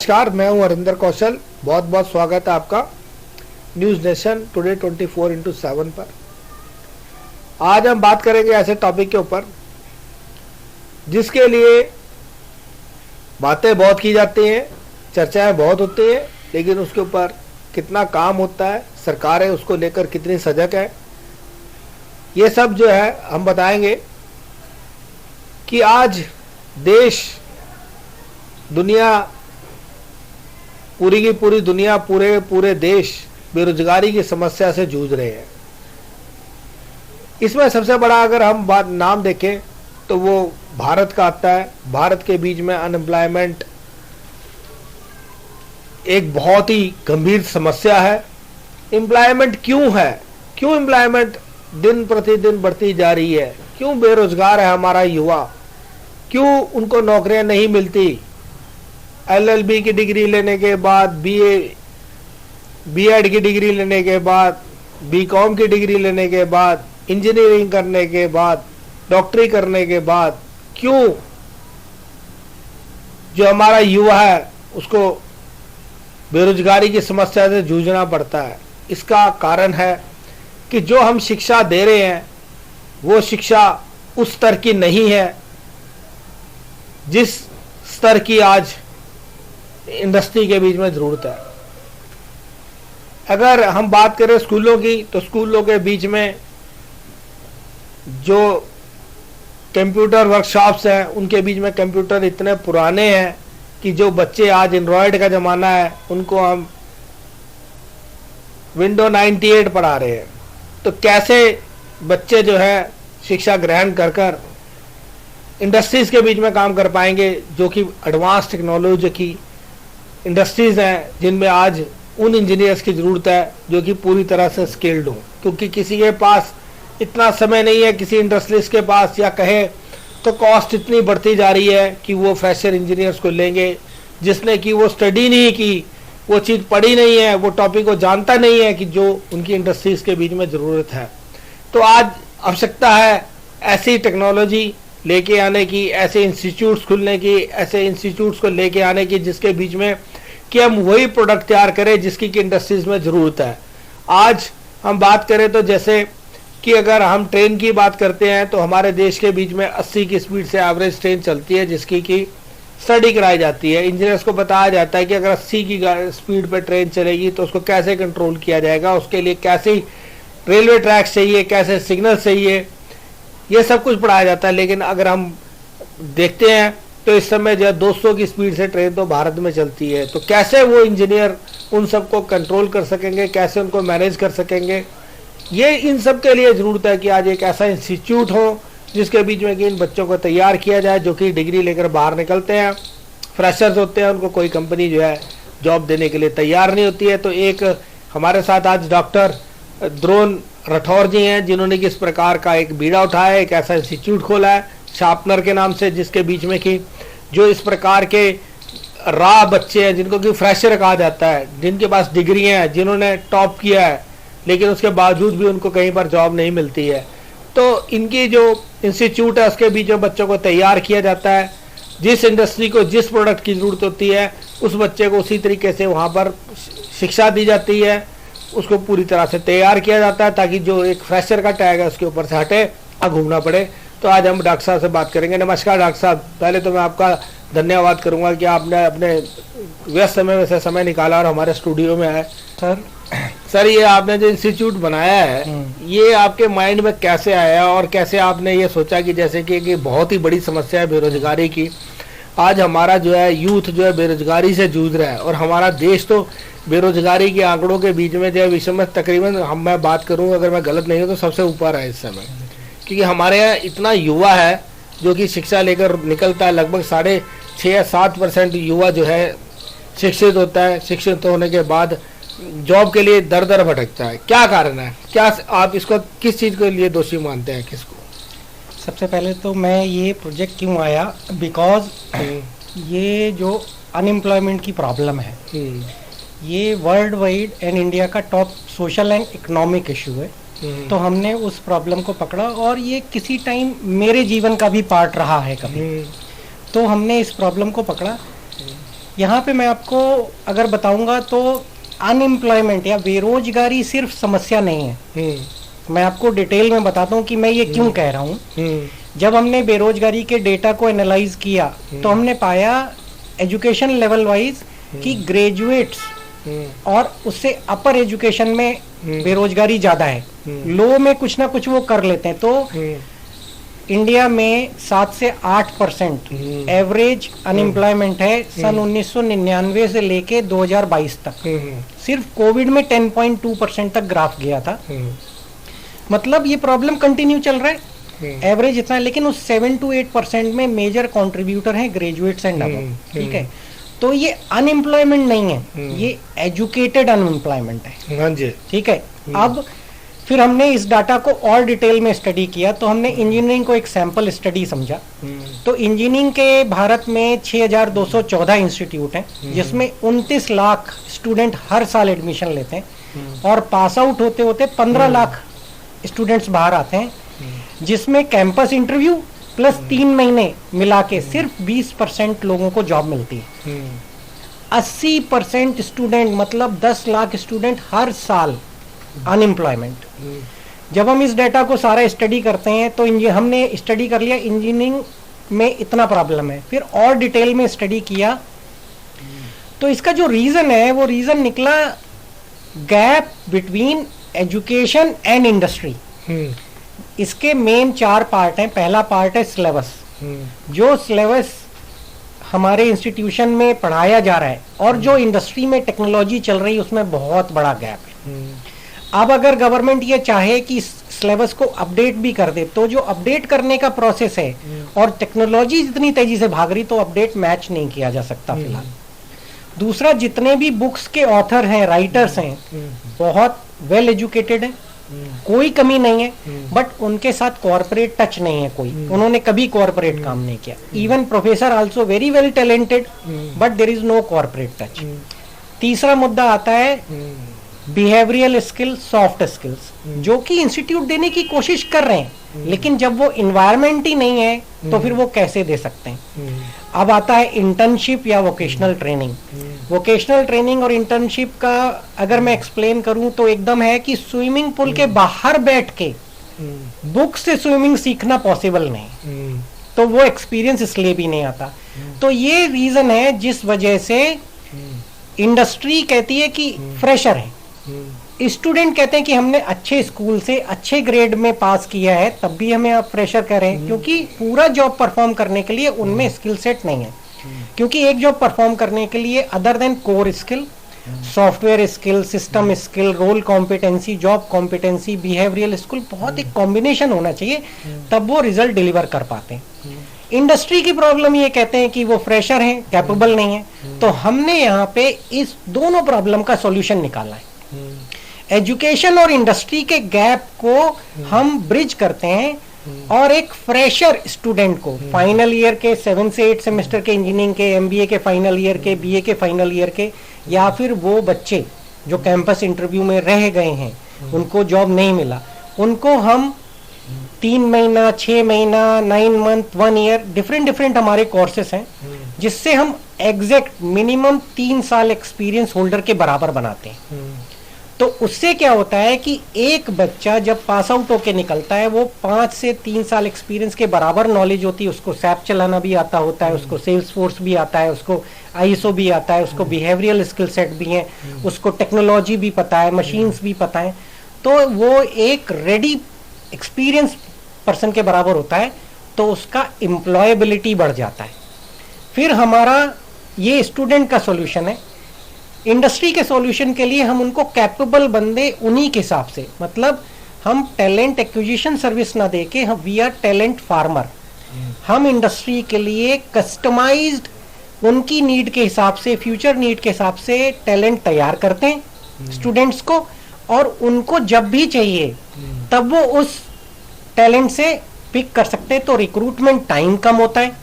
नमस्कार, मैं हूं हरिंदर कौशल। बहुत बहुत स्वागत है आपका न्यूज़ नेशन टुडे 24x7 पर। आज हम बात करेंगे ऐसे टॉपिक के ऊपर जिसके लिए बातें बहुत की जाती हैं, चर्चाएं बहुत होती हैं, लेकिन उसके ऊपर कितना काम होता है, सरकारें उसको लेकर कितनी सजग है, ये सब जो है हम बताएंगे कि आज देश, दुनिया, पूरी की पूरी दुनिया, पूरे देश बेरोजगारी की समस्या से जूझ रहे हैं। इसमें सबसे बड़ा अगर हम नाम देखें तो वो भारत का आता है। भारत के बीच में अनएम्प्लॉयमेंट एक बहुत ही गंभीर समस्या है। एम्प्लॉयमेंट क्यों है, क्यों एम्प्लॉयमेंट दिन प्रतिदिन बढ़ती जा रही है, क्यों बेरोजगार है हमारा युवा, क्यों उनको नौकरियां नहीं मिलती। एलएलबी की डिग्री लेने के बाद, बीएड की डिग्री लेने के बाद, बीकॉम की डिग्री लेने के बाद, इंजीनियरिंग करने के बाद, डॉक्टरी करने के बाद, क्यों जो हमारा युवा है उसको बेरोजगारी की समस्या से जूझना पड़ता है। इसका कारण है कि जो हम शिक्षा दे रहे हैं वो शिक्षा उस स्तर की नहीं है जिस स्तर की आज इंडस्ट्री के बीच में जरूरत है। अगर हम बात करें स्कूलों की, तो स्कूलों के बीच में जो कंप्यूटर वर्कशॉप्स हैं उनके बीच में कंप्यूटर इतने पुराने हैं कि जो बच्चे, आज एंड्रॉयड का ज़माना है, उनको हम विंडो 98 पढ़ा रहे हैं। तो कैसे बच्चे जो है शिक्षा ग्रहण कर इंडस्ट्रीज के बीच में काम कर पाएंगे, जो कि एडवांस टेक्नोलॉजी की इंडस्ट्रीज हैं, जिनमें आज उन इंजीनियर्स की ज़रूरत है जो कि पूरी तरह से स्किल्ड हों। क्योंकि किसी के पास इतना समय नहीं है, किसी इंडस्ट्रीज के पास, या कहे तो कॉस्ट इतनी बढ़ती जा रही है कि वो फ्रेशर इंजीनियर्स को लेंगे जिसने कि वो स्टडी नहीं की, वो चीज़ पढ़ी नहीं है, वो टॉपिक को जानता नहीं है कि जो उनकी इंडस्ट्रीज के बीच में ज़रूरत है। तो आज आवश्यकता है ऐसी टेक्नोलॉजी लेके आने की, ऐसे इंस्टीट्यूट्स खुलने की, ऐसे इंस्टीट्यूट्स को लेके आने की जिसके बीच में कि हम वही प्रोडक्ट तैयार करें जिसकी कि इंडस्ट्रीज में ज़रूरत है। आज हम बात करें तो जैसे कि अगर हम ट्रेन की बात करते हैं तो हमारे देश के बीच में 80 की स्पीड से एवरेज ट्रेन चलती है, जिसकी कि स्टडी कराई जाती है। इंजीनियर्स को बताया जाता है कि अगर 80 की स्पीड पर ट्रेन चलेगी तो उसको कैसे कंट्रोल किया जाएगा, उसके लिए कैसे रेलवे ट्रैक चाहिए, कैसे सिग्नल चाहिए, ये सब कुछ पढ़ाया जाता है। लेकिन अगर हम देखते हैं तो इस समय जो 200 की स्पीड से ट्रेन तो भारत में चलती है। तो कैसे वो इंजीनियर उन सबको कंट्रोल कर सकेंगे, कैसे उनको मैनेज कर सकेंगे, ये इन सब के लिए ज़रूरत है कि आज एक ऐसा इंस्टीट्यूट हो जिसके बीच में कि इन बच्चों को तैयार किया जाए जो कि डिग्री लेकर बाहर निकलते हैं, फ्रेशर्स होते हैं, उनको कोई कंपनी जो है जॉब देने के लिए तैयार नहीं होती है। तो एक हमारे साथ आज डॉक्टर द्रोण राठौर जी हैं जिन्होंने किस प्रकार का एक बीड़ा उठाया, एक ऐसा इंस्टीट्यूट खोला है शार्पनर के नाम से, जिसके बीच में कि जो इस प्रकार के राह बच्चे हैं जिनको कि फ्रेशर कहा जाता है, जिनके पास डिग्री हैं, जिन्होंने टॉप किया है लेकिन उसके बावजूद भी उनको कहीं पर जॉब नहीं मिलती है, तो इनकी जो इंस्टीट्यूट है उसके बीच में बच्चों को तैयार किया जाता है। जिस इंडस्ट्री को जिस प्रोडक्ट की ज़रूरत होती है उस बच्चे को उसी तरीके से वहाँ पर शिक्षा दी जाती है, उसको पूरी तरह से तैयार किया जाता है ताकि जो एक फ्रेशर का टैग है उसके ऊपर से हटे, घूमना पड़े। तो आज हम डॉक्टर साहब से बात करेंगे। नमस्कार डॉक्टर साहब, पहले तो मैं आपका धन्यवाद करूंगा कि आपने अपने व्यस्त समय में से समय निकाला और हमारे स्टूडियो में आए। सर ये आपने जो इंस्टीट्यूट बनाया है ये आपके माइंड में कैसे आया और कैसे आपने ये सोचा कि जैसे कि बहुत ही बड़ी समस्या है बेरोजगारी की, आज हमारा जो है यूथ जो है बेरोजगारी से जूझ रहा है और हमारा देश तो बेरोजगारी के आंकड़ों के बीच में जो है विश्व में तकरीबन मैं बात करूँ, अगर मैं गलत नहीं हूँ तो सबसे ऊपर है इस समय, क्योंकि हमारे यहाँ इतना युवा है जो कि शिक्षा लेकर निकलता है। लगभग 6.5 या 7% युवा जो है शिक्षित होता है, शिक्षित होने के बाद जॉब के लिए दर दर भटकता है। क्या कारण है, क्या आप इसको किस चीज़ के लिए दोषी मानते हैं, किसको? सबसे पहले तो मैं ये प्रोजेक्ट क्यों आया, बिकॉज ये जो अनएम्प्लॉयमेंट की प्रॉब्लम है ये वर्ल्ड वाइड एंड इंडिया का top social and economic issue है। तो हमने उस प्रॉब्लम को पकड़ा और ये किसी टाइम मेरे जीवन का भी पार्ट रहा है कभी। तो हमने इस प्रॉब्लम को पकड़ा यहाँ पे मैं आपको अगर बताऊंगा तो अनएम्प्लॉयमेंट या बेरोजगारी सिर्फ समस्या नहीं है। मैं आपको डिटेल में बताता हूँ कि मैं ये क्यों कह रहा हूँ। जब हमने बेरोजगारी के डेटा को एनालाइज किया तो हमने पाया एजुकेशन लेवल वाइज कि ग्रेजुएट्स और उससे अपर एजुकेशन में बेरोजगारी ज्यादा है। लो में कुछ ना कुछ वो कर लेते हैं। तो इंडिया में 7 से 8% एवरेज अनएम्प्लॉयमेंट है सन 1999 से लेके 2022 तक। सिर्फ कोविड में 10.2% तक ग्राफ गया था। मतलब ये प्रॉब्लम कंटिन्यू चल रहा है। एवरेज इतना है, लेकिन उस 7 to 8% में मेजर कंट्रीब्यूटर हैं ग्रेजुएट्स एंड अबव। ठीक है, तो ये अनएम्प्लॉयमेंट नहीं है, ये एजुकेटेड अनएम्प्लॉयमेंट है। हाँ जी। ठीक है, अब फिर हमने इस डाटा को और डिटेल में स्टडी किया। तो हमने इंजीनियरिंग को एक सैंपल स्टडी समझा। तो इंजीनियरिंग के भारत में 6214 इंस्टीट्यूट हैं, जिसमें 29 लाख स्टूडेंट हर साल एडमिशन लेते हैं और पास आउट होते होते 15 लाख स्टूडेंट्स बाहर आते हैं, जिसमें कैंपस इंटरव्यू प्लस 3 महीने मिला के सिर्फ 20% लोगों को जॉब मिलती है। 80% स्टूडेंट मतलब 10 लाख स्टूडेंट हर साल अनएम्प्लॉयमेंट। जब हम इस डाटा को सारा स्टडी करते हैं तो हमने स्टडी कर लिया इंजीनियरिंग में इतना प्रॉब्लम है। फिर और डिटेल में स्टडी किया तो इसका जो रीजन है वो रीजन निकला gap between education and industry. इसके मेन 4 पार्ट हैं। पहला पार्ट है सिलेबस। जो सिलेबस हमारे इंस्टीट्यूशन में पढ़ाया जा रहा है और जो इंडस्ट्री में टेक्नोलॉजी चल रही है उसमें बहुत बड़ा गैप है। अब अगर गवर्नमेंट ये चाहे कि सिलेबस को अपडेट भी कर दे तो जो अपडेट करने का प्रोसेस है और टेक्नोलॉजी जितनी तेजी से भाग रही तो अपडेट मैच नहीं किया जा सकता फिलहाल। दूसरा, जितने भी बुक्स के ऑथर हैं, राइटर्स हैं, बहुत वेल एजुकेटेड हैं, कोई कमी नहीं है, बट उनके साथ कॉर्पोरेट टच नहीं है कोई। उन्होंने कभी कॉर्पोरेट काम नहीं किया। Even professor also very well talented, but there is no corporate touch. तीसरा मुद्दा आता है बिहेवियरल स्किल, सॉफ्ट स्किल्स, जो कि इंस्टीट्यूट देने की कोशिश कर रहे हैं, लेकिन जब वो इन्वायरमेंट ही नहीं है तो फिर वो कैसे दे सकते हैं। अब आता है इंटर्नशिप या वोकेशनल ट्रेनिंग। वोकेशनल ट्रेनिंग और इंटर्नशिप का अगर मैं एक्सप्लेन करूं तो एकदम है कि स्विमिंग पूल के बाहर बैठ के बुक से स्विमिंग सीखना पॉसिबल नहीं, तो वो एक्सपीरियंस इसलिए भी नहीं आता। तो ये रीजन है जिस वजह से इंडस्ट्री कहती है कि फ्रेशर है, स्टूडेंट कहते हैं कि हमने अच्छे स्कूल से अच्छे ग्रेड में पास किया है तब भी हमें आप फ्रेशर कह रहे हैं, क्योंकि पूरा जॉब परफॉर्म करने के लिए उनमें स्किल सेट नहीं है। क्योंकि एक जॉब परफॉर्म करने के लिए other than core skill, software skill, system skill, role competency, job competency, behavioural skill, बहुत एक कॉम्बिनेशन होना चाहिए, तब वो रिजल्ट डिलीवर कर पाते हैं। इंडस्ट्री की प्रॉब्लम ये कहते हैं कि वो फ्रेशर हैं, कैपेबल नहीं है। तो हमने यहाँ पे इस दोनों प्रॉब्लम का सॉल्यूशन निकाला है। एजुकेशन और इंडस्ट्री के गैप को हम ब्रिज करते हैं और एक फ्रेशर स्टूडेंट को फाइनल ईयर के 7 से 8 सेमेस्टर के इंजीनियरिंग के, एमबीए के फाइनल ईयर के, बीए के फाइनल ईयर के, या फिर वो बच्चे जो कैंपस इंटरव्यू में रह गए हैं, उनको जॉब नहीं मिला, उनको हम 3 महीना, 6 महीना, 9 मंथ, 1 ईयर, डिफरेंट हमारे कोर्सेस हैं, जिससे हम एग्जैक्ट मिनिमम 3 साल एक्सपीरियंस होल्डर के बराबर बनाते हैं। तो उससे क्या होता है कि एक बच्चा जब पास आउट होके निकलता है वो 5 से 3 साल एक्सपीरियंस के बराबर नॉलेज होती है। उसको सैप चलाना भी आता होता है, उसको सेल्स फोर्स भी आता है, उसको आईएसओ भी आता है, उसको बिहेवियरल स्किल सेट भी है, उसको टेक्नोलॉजी भी पता है, मशीन्स भी पता है। तो वो एक रेडी एक्सपीरियंस पर्सन के बराबर होता है, तो उसका एम्प्लॉयबिलिटी बढ़ जाता है। फिर हमारा ये स्टूडेंट का सॉल्यूशन है। इंडस्ट्री के सॉल्यूशन के लिए हम उनको कैपेबल बंदे उन्हीं के हिसाब से, मतलब हम टैलेंट एक्विजिशन सर्विस ना देके हम वी आर टैलेंट फार्मर। हम इंडस्ट्री के लिए कस्टमाइज्ड उनकी नीड के हिसाब से, फ्यूचर नीड के हिसाब से टैलेंट तैयार करते हैं स्टूडेंट्स को, और उनको जब भी चाहिए तब वो उस टैलेंट से पिक कर सकते हैं। तो रिक्रूटमेंट टाइम कम होता है,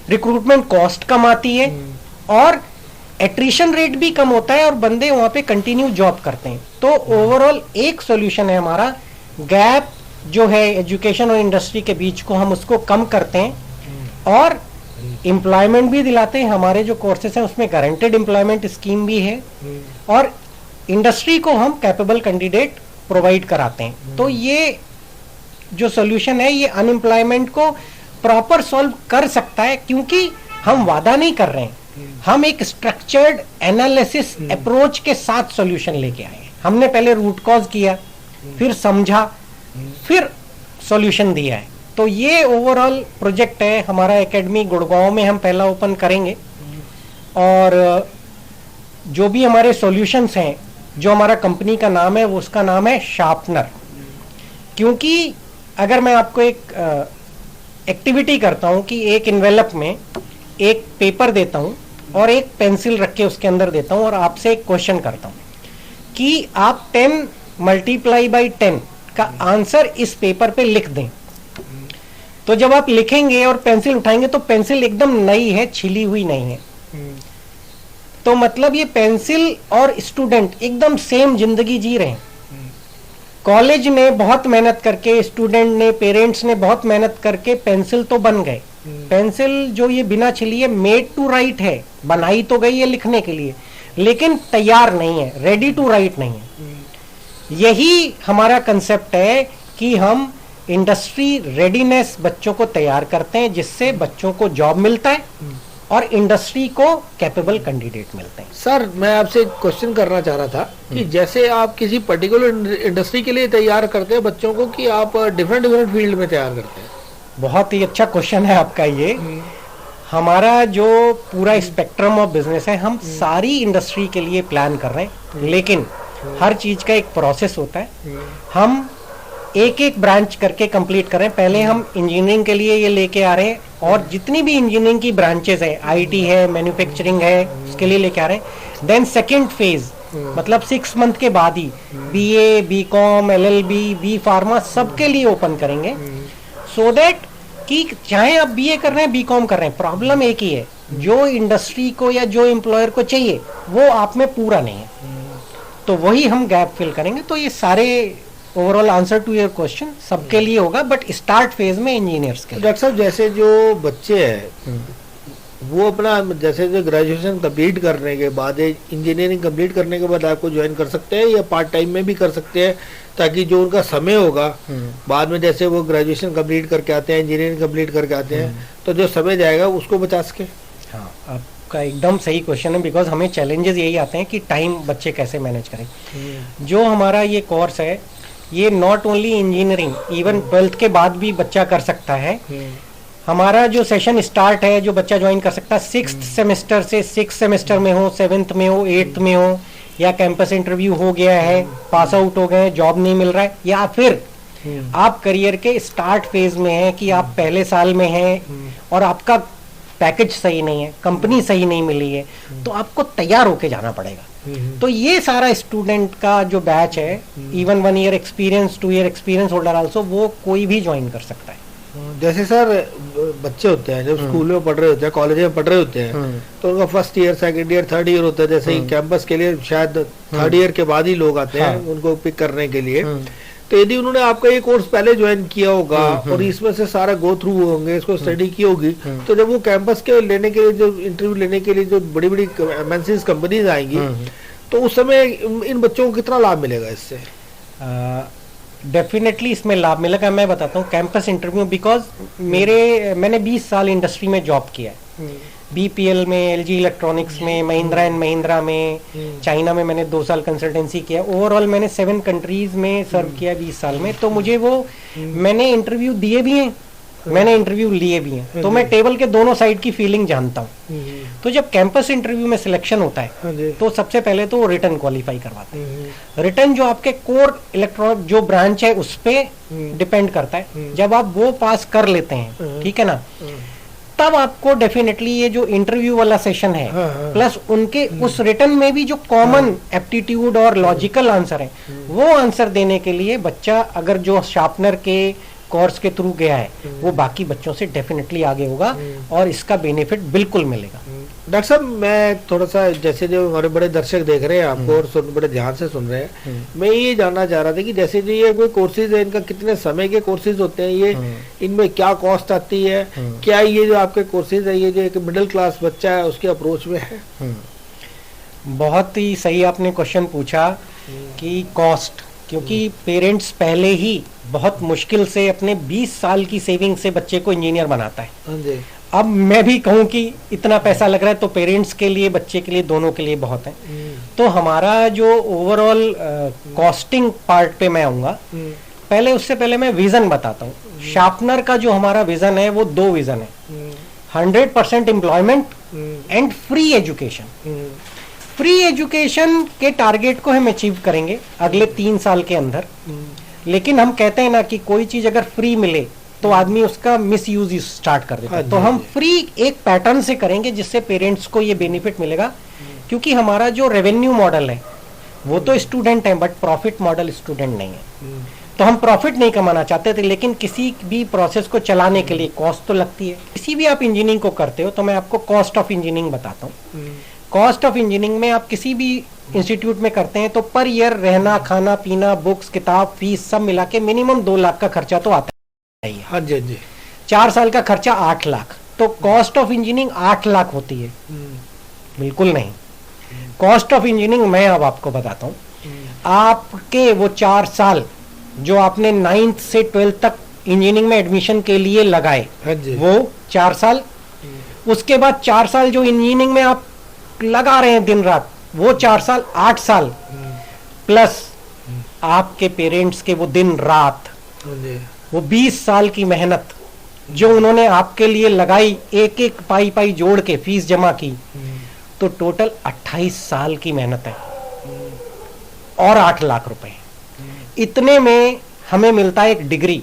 रिक्रूटमेंट कॉस्ट कम आती है, और एट्रिशन रेट भी कम होता है, और बंदे वहां पे कंटिन्यू जॉब करते हैं। तो ओवरऑल एक सॉल्यूशन है हमारा, गैप जो है एजुकेशन और इंडस्ट्री के बीच को हम उसको कम करते हैं, और एम्प्लॉयमेंट भी दिलाते हैं, हमारे जो कोर्सेज हैं उसमें गारंटेड एम्प्लॉयमेंट स्कीम भी है, और इंडस्ट्री को हम कैपेबल कैंडिडेट प्रोवाइड कराते हैं। तो ये जो सोल्यूशन है ये अनएम्प्लॉयमेंट को प्रॉपर सॉल्व कर सकता है, क्योंकि हम वादा नहीं कर रहे हैं, हम एक स्ट्रक्चर्ड एनालिसिस अप्रोच के साथ सॉल्यूशन लेके आए हैं। हमने पहले रूट कॉज किया, फिर समझा, फिर सॉल्यूशन दिया है। तो ये ओवरऑल प्रोजेक्ट है हमारा। एकेडमी गुड़गांव में हम पहला ओपन करेंगे, और जो भी हमारे सॉल्यूशंस हैं, जो हमारा कंपनी का नाम है वो उसका नाम है शार्पनर। क्योंकि अगर मैं आपको एक एक्टिविटी करता हूं कि एक इन्वेलप में एक पेपर देता हूं और एक पेंसिल रख के उसके अंदर देता हूं और आपसे एक क्वेश्चन करता हूं कि आप 10 मल्टीप्लाई बाई 10 का आंसर इस पेपर पे लिख दें, तो जब आप लिखेंगे और पेंसिल उठाएंगे तो पेंसिल एकदम नई है, छिली हुई नहीं है। तो मतलब ये पेंसिल और स्टूडेंट एकदम सेम जिंदगी जी रहे हैं। कॉलेज ने बहुत मेहनत करके, स्टूडेंट ने, पेरेंट्स ने बहुत मेहनत करके पेंसिल तो बन गए। पेंसिल जो ये बिना छिली है, मेड टू राइट है, बनाई तो गई है लिखने के लिए, लेकिन तैयार नहीं है, रेडी टू राइट नहीं है। यही हमारा कंसेप्ट है कि हम इंडस्ट्री रेडीनेस बच्चों को तैयार करते हैं, जिससे बच्चों को जॉब मिलता है और इंडस्ट्री को कैपेबल कैंडिडेट मिलते हैं। सर, मैं आपसे एक क्वेश्चन करना चाह रहा था कि जैसे आप किसी पर्टिकुलर इंडस्ट्री के लिए तैयार करते हैं बच्चों को, कि आप डिफरेंट डिफरेंट फील्ड में तैयार करते हैं? बहुत ही अच्छा क्वेश्चन है आपका ये। हमारा जो पूरा स्पेक्ट्रम ऑफ बिजनेस है, हम सारी इंडस्ट्री के लिए प्लान कर रहे हैं, लेकिन हर चीज का एक प्रोसेस होता है। हम एक एक ब्रांच करके कंप्लीट कर रहे हैं। पहले हम इंजीनियरिंग के लिए ये लेके आ रहे हैं, और जितनी भी इंजीनियरिंग की ब्रांचेस है, आईटी है, मैन्युफैक्चरिंग है, उसके लिए लेके आ रहे हैं। देन सेकेंड फेज, मतलब 6 मंथ के बाद ही BA, BCom, LLB, B pharma सबके लिए ओपन करेंगे, सो दैट कि चाहे आप बीए कर रहे हैं, बीकॉम कर रहे हैं, प्रॉब्लम एक ही है, जो इंडस्ट्री को या जो एम्प्लॉयर को चाहिए वो आप में पूरा नहीं है, तो वही हम गैप फिल करेंगे। तो ये सारे overall answer to your question सबके लिए होगा, बट स्टार्ट फेज में इंजीनियर्स के लिए। डॉक्टर साहब, जैसे जो बच्चे हैं वो अपना जैसे जो ग्रेजुएशन कंप्लीट करने के बाद, इंजीनियरिंग कंप्लीट करने के बाद आपको ज्वाइन कर सकते हैं, या पार्ट टाइम में भी कर सकते हैं, ताकि जो उनका समय होगा बाद में, जैसे वो ग्रेजुएशन कंप्लीट करके आते हैं, इंजीनियरिंग कंप्लीट करके आते हैं, तो जो समय जाएगा उसको बचा सके? हाँ, आपका एकदम सही क्वेश्चन है, बिकॉज हमें चैलेंजेस यही आते हैं कि टाइम बच्चे कैसे मैनेज करें। जो हमारा ये कोर्स है, ये not only engineering, even 12th के बाद भी बच्चा कर सकता है। हमारा जो सेशन स्टार्ट है, जो बच्चा ज्वाइन कर सकता है 6th सेमेस्टर से, 6th सेमेस्टर में हो, 7th में हो, 8th में हो, या कैंपस इंटरव्यू हो गया है, पास आउट हो गए, जॉब नहीं मिल रहा है, या फिर आप करियर के स्टार्ट फेज में हैं कि आप पहले साल में हैं और आपका पैकेज सही नहीं है, कंपनी सही नहीं मिली है, तो आपको तैयार होके जाना पड़ेगा। तो ये सारा स्टूडेंट का जो बैच है, even 1 year experience, 2 year experience holder also, वो कोई भी ज्वाइन कर सकता है। जैसे सर, बच्चे होते हैं जब स्कूल में पढ़ रहे होते हैं, कॉलेज में पढ़ रहे होते हैं, तो उनका first year, second year, third year होता है। जैसे ही कैंपस के लिए शायद थर्ड ईयर के बाद ही लोग आते हैं उनको पिक करने के लिए। तो यदि उन्होंने आपका ये कोर्स पहले ज्वाइन किया होगा और इसमें से सारा गो थ्रू होंगे, इसको स्टडी की होगी, तो जब वो कैंपस के लेने के लिए, जो इंटरव्यू लेने के लिए जो बड़ी बड़ी एमएनसीज कंपनीज आएंगी, तो उस समय इन बच्चों को कितना लाभ मिलेगा इससे? डेफिनेटली इसमें लाभ मिलेगा। मैं बताता हूँ कैंपस इंटरव्यू, बिकॉज मैंने 20 साल इंडस्ट्री में जॉब किया है, बीपीएल में, एलजी इलेक्ट्रॉनिक्स में, महिंद्रा एंड महिंद्रा में, चाइना में मैंने 2 साल कंसल्टेंसी किया। ओवरऑल मैंने 7 कंट्रीज में सर्व किया 20 साल में। तो मुझे वो, मैंने इंटरव्यू दिए भी हैं, मैंने इंटरव्यू लिए भी हैं, तो मैं टेबल के दोनों साइड की फीलिंग जानता हूँ। तो जब कैंपस इंटरव्यू में सिलेक्शन होता है, तो सबसे पहले तो रिटर्न क्वालिफाई करवाते हैं। रिटर्न जो आपके कोर इलेक्ट्रॉनिक जो ब्रांच है उस पे डिपेंड करता है। जब आप वो पास कर लेते हैं, ठीक है ना, तब आपको डेफिनेटली ये जो इंटरव्यू वाला सेशन है, प्लस उनके उस रिटर्न में भी जो कॉमन एप्टीट्यूड और लॉजिकल आंसर है, वो आंसर देने के लिए बच्चा अगर जो शार्पनर के कोर्स के थ्रू गया है, वो बाकी बच्चों से डेफिनेटली आगे होगा और इसका बेनिफिट बिल्कुल मिलेगा। डॉक्टर साहब मैं थोड़ा सा, जैसे जो हमारे बड़े दर्शक देख रहे हैं आपको और बड़े ध्यान से सुन रहे हैं, मैं ये जानना चाह रहा था कि जैसे जो ये कोई कोर्सेज है, इनका कितने समय के कोर्सेज होते हैं, ये इनमें क्या कॉस्ट आती है, क्या ये जो आपके कोर्सेज है, ये जो एक मिडिल क्लास बच्चा है उसके अप्रोच में है? बहुत ही सही आपने क्वेश्चन पूछा कि कॉस्ट, क्योंकि पेरेंट्स पहले ही बहुत मुश्किल से अपने 20 साल की सेविंग से बच्चे को इंजीनियर बनाता है। हाँ जी। अब मैं भी कहूँ कि इतना पैसा लग रहा है तो पेरेंट्स के लिए, बच्चे के लिए, दोनों के लिए बहुत है। तो हमारा जो ओवरऑल कॉस्टिंग पार्ट पे मैं आऊँगा, पहले उससे पहले मैं विजन बताता हूँ। शार्पनर का जो हमारा विजन है वो 2 विजन है, 100% employment and free education. Free education के टारगेट को हम अचीव करेंगे अगले 3 साल के अंदर, लेकिन हम कहते हैं ना कि कोई चीज अगर फ्री मिले तो आदमी उसका मिस यूज स्टार्ट कर देता है। तो हम फ्री एक पैटर्न से करेंगे जिससे पेरेंट्स को ये बेनिफिट मिलेगा, क्योंकि हमारा जो रेवेन्यू मॉडल है वो तो स्टूडेंट है, बट प्रॉफिट मॉडल स्टूडेंट नहीं है। तो हम प्रॉफिट नहीं कमाना चाहते थे, लेकिन किसी भी प्रोसेस को चलाने के लिए कॉस्ट तो लगती है। किसी भी आप इंजीनियरिंग को करते हो तो मैं आपको कॉस्ट ऑफ इंजीनियरिंग बताता हूँ। कॉस्ट ऑफ इंजीनियरिंग में आप किसी भी इंस्टीट्यूट में करते हैं तो पर ईयर रहना, खाना पीना, बुक्स, किताब, फीस सब मिला के मिनिमम 2 लाख का खर्चा तो आता है। हाँ जी, हाँ जी। 4 साल का खर्चा 8 लाख, तो कॉस्ट ऑफ इंजीनियरिंग 8 लाख होती है? बिल्कुल नहीं। कॉस्ट ऑफ इंजीनियरिंग मैं अब आपको बताता हूँ। आपके वो 4 साल जो आपने 9th से 12th तक इंजीनियरिंग में एडमिशन के लिए लगाए, वो 4 साल, उसके बाद 4 साल जो इंजीनियरिंग में आप लगा रहे हैं दिन रात, वो 4 साल, 8 साल प्लस आपके पेरेंट्स के वो दिन रात, वो 20 साल की मेहनत जो उन्होंने आपके लिए लगाई, एक एक पाई पाई जोड़ के फीस जमा की, तो टोटल 28 साल की मेहनत है और 8 लाख रुपए। इतने में हमें मिलता है एक डिग्री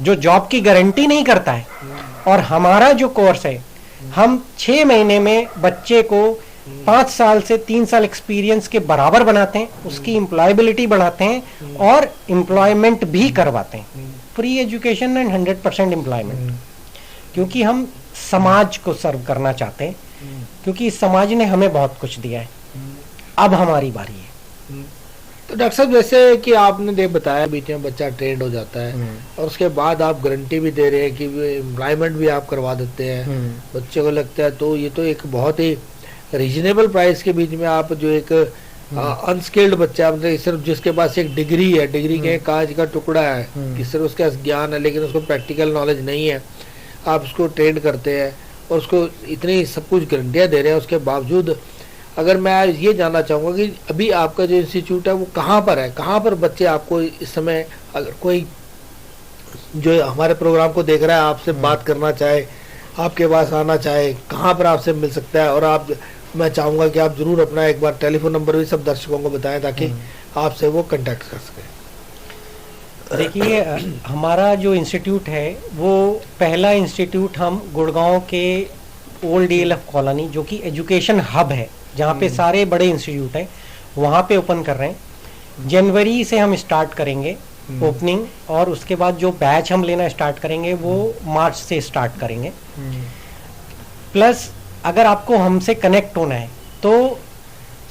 जो जॉब की गारंटी नहीं करता है। और हमारा जो कोर्स है, हम 6 महीने में बच्चे को 5 साल से 3 साल एक्सपीरियंस के बराबर बनाते हैं, उसकी एम्प्लॉयबिलिटी बढ़ाते हैं और एम्प्लॉयमेंट भी करवाते हैं। फ्री एजुकेशन एंड 100% एम्प्लॉयमेंट, क्योंकि हम समाज को सर्व करना चाहते हैं, क्योंकि इस समाज ने हमें बहुत कुछ दिया है। अब हमारी बारी है। तो डॉक्टर साहब, जैसे कि आपने बताया बीच में बच्चा ट्रेंड हो जाता है और उसके बाद आप गारंटी भी दे रहे हैं कि एम्प्लॉयमेंट भी आप करवा देते हैं, बच्चे को लगता है, तो ये तो एक बहुत ही रीजनेबल प्राइस के बीच में आप जो एक अनस्किल्ड बच्चा, मतलब सिर्फ जिसके पास एक डिग्री है, डिग्री के कांच का टुकड़ा है, कि सिर्फ उसका ज्ञान है लेकिन उसको प्रैक्टिकल नॉलेज नहीं है, आप उसको ट्रेंड करते हैं और उसको इतनी सब कुछ गारंटियाँ दे रहे हैं। उसके बावजूद अगर मैं ये जानना चाहूँगा कि अभी आपका जो इंस्टीट्यूट है वो कहाँ पर है, कहाँ पर बच्चे आपको इस समय, अगर कोई जो हमारे प्रोग्राम को देख रहा है आपसे बात करना चाहे, आपके पास आना चाहे, कहाँ पर आपसे मिल सकता है? और आप, मैं चाहूँगा कि आप ज़रूर अपना एक बार टेलीफोन नंबर भी सब दर्शकों को बताएं ताकि आपसे वो कांटेक्ट कर सकें। देखिए, हमारा जो इंस्टीट्यूट है वो पहला इंस्टीट्यूट हम गुड़गांव के ओल्ड DLF कॉलोनी, जो कि एजुकेशन हब है जहाँ पे सारे बड़े इंस्टीट्यूट हैं, वहाँ पे ओपन कर रहे हैं। जनवरी से हम स्टार्ट करेंगे ओपनिंग, और उसके बाद जो बैच हम लेना स्टार्ट करेंगे वो मार्च से स्टार्ट करेंगे। प्लस अगर आपको हमसे कनेक्ट होना है तो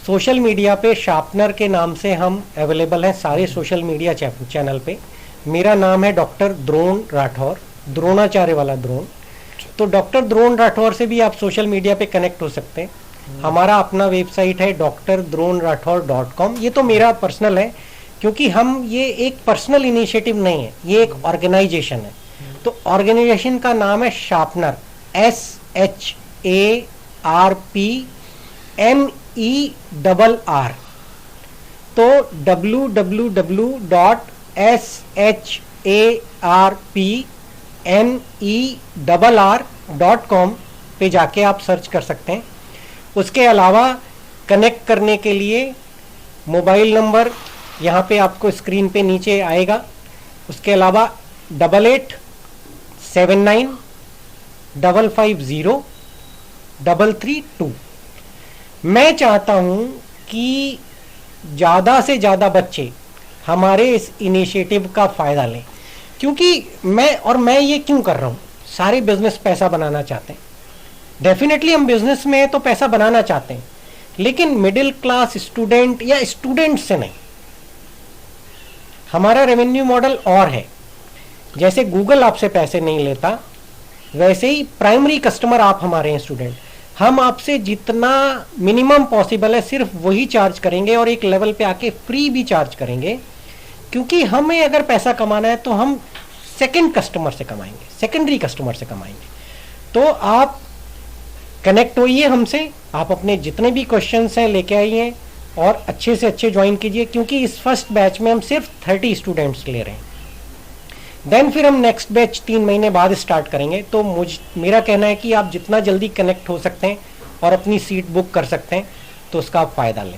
सोशल मीडिया पे शार्पनर के नाम से हम अवेलेबल हैं सारे सोशल मीडिया चैनल पे। मेरा नाम है डॉक्टर द्रोण राठौर, द्रोणाचार्य वाला द्रोण। तो डॉक्टर द्रोण राठौर से भी आप सोशल मीडिया पे कनेक्ट हो सकते हैं। हमारा अपना वेबसाइट है drdrathor.com। ये तो मेरा पर्सनल है, क्योंकि हम ये एक पर्सनल इनिशिएटिव नहीं है, ये एक ऑर्गेनाइजेशन है। तो ऑर्गेनाइजेशन का नाम है शार्पनर, SHARPNERR। तो www.sharpnerr.com पे जाके आप सर्च कर सकते हैं। उसके अलावा कनेक्ट करने के लिए मोबाइल नंबर यहाँ पे आपको स्क्रीन पे नीचे आएगा। उसके अलावा 8879550332। मैं चाहता हूँ कि ज़्यादा से ज़्यादा बच्चे हमारे इस इनिशिएटिव का फ़ायदा लें, क्योंकि मैं ये क्यों कर रहा हूँ, सारे बिजनेस पैसा बनाना चाहते हैं, डेफिनेटली हम बिजनेस में तो पैसा बनाना चाहते हैं, लेकिन मिडिल क्लास स्टूडेंट या स्टूडेंट से नहीं। हमारा रेवेन्यू मॉडल और है। जैसे गूगल आपसे पैसे नहीं लेता, वैसे ही प्राइमरी कस्टमर आप हमारे हैं स्टूडेंट। हम आपसे जितना मिनिमम पॉसिबल है सिर्फ वही चार्ज करेंगे, और एक लेवल पे आके फ्री भी चार्ज करेंगे, क्योंकि हमें अगर पैसा कमाना है तो हम सेकंड कस्टमर से कमाएंगे, सेकेंडरी कस्टमर से कमाएंगे। तो आप कनेक्ट होइए हमसे, आप अपने जितने भी क्वेश्चंस हैं लेके आइए और अच्छे से अच्छे ज्वाइन कीजिए, क्योंकि इस फर्स्ट बैच में हम सिर्फ 30 स्टूडेंट्स ले रहे हैं। देन फिर हम नेक्स्ट बैच 3 महीने बाद स्टार्ट करेंगे। तो मेरा कहना है कि आप जितना जल्दी कनेक्ट हो सकते हैं और अपनी सीट बुक कर सकते हैं तो उसका आप फायदा लें।